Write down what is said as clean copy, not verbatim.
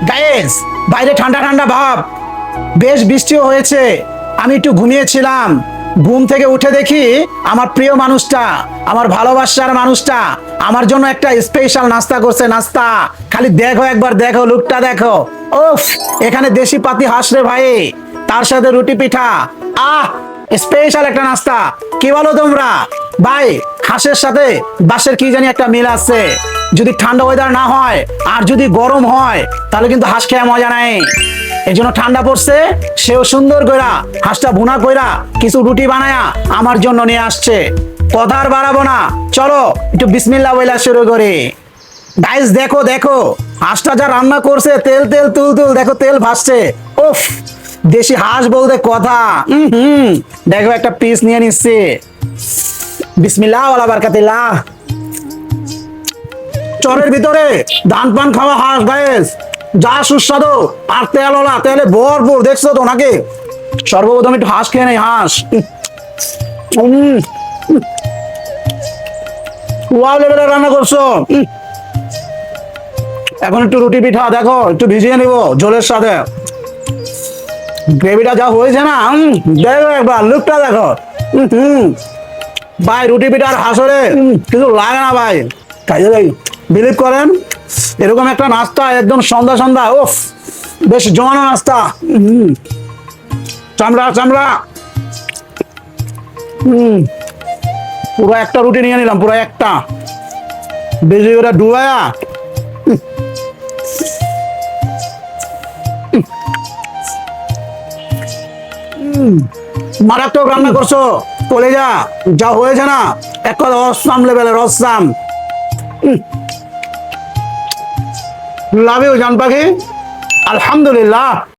Guys, বাইরে ঠান্ডা ঠান্ডা ভাব, বেশ বৃষ্টিও হয়েছে। আমি একটু ঘুমিয়েছিলাম, ঘুম থেকে উঠে দেখি আমার প্রিয় মানুষটা, আমার ভালোবাসার মানুষটা আমার জন্য একটা স্পেশাল নাস্তা করছে। নাস্তা খালি দেখো, একবার দেখো, লুকটা দেখো। উফ, এখানে দেশি পাতি হাঁস রে ভাই, তার সাথে রুটি পিঠা। আহ, স্পেশাল একটা নাস্তা। কি বলো তোমরা ভাই? হাঁসের সাথে বাঁশের কি জানি একটা মিল আছে। যদি ঠান্ডা ওয়েদার না হয় আর যদি গরম হয় তাহলে কিন্তু হাঁস খেয়ে মজা নাই। এই জন্য ঠান্ডা পড়ছে, সেও সুন্দর কইরা হাঁসটা ভুনা কইরা কিছু রুটি বানায়া আমার জন্য নিয়ে আসছে। কথা আর বাড়াবো না, চলো একটু বিসমিল্লাহ বইলা শুরু করি। গাইস দেখো দেখো, হাঁসটা যা রান্না করছে, তেল তেল তুল তুল, দেখো তেল ভাসছে। উফ, দেশি হাঁস বলতে কথা। দেখো একটা পিস নিয়ে নিচ্ছে। বিসমিল্লাহ ওয়ালা বারাকাতিল্লাহ। চরের ভিতরে ধান পান খাওয়া হাঁস গাইস, যা সুস্বাদু আর তেলওয়ালা, তেলে ভরপুর, দেখছো তো নাকি? সর্বপ্রথম একটু হাঁস খেয়ে নেই, হাঁস। ওয়াও লেভেলের রান্না করছো। এখন একটু রুটি পিঠা দেখো, একটু ভিজিয়ে নিব ঝোলের সাথে। গ্রেভিটা যা হয়েছে না, দেখো একবার লুকটা দেখো। ভাই রুটি পিঠার হাঁসরে কিছু লাগে না ভাই। খাইয়ে ভাই, বিলিভ করেন এরকম একটা নাস্তা একদম সন্ধ্যা সন্ধ্যা, ওফ, বেশ জমানো নাস্তা। চামড়া চামড়া। পুরো একটা রুটি নিয়ে নিলাম, পুরো একটা, বেশি করে ডুবায়া। মারাত্মক রান্না করছো কলেজা, যা হয়েছে না এক কথা অসাম লেভেলের, অসাম। লাভ ইউ জান পাখি, আলহামদুলিল্লাহ।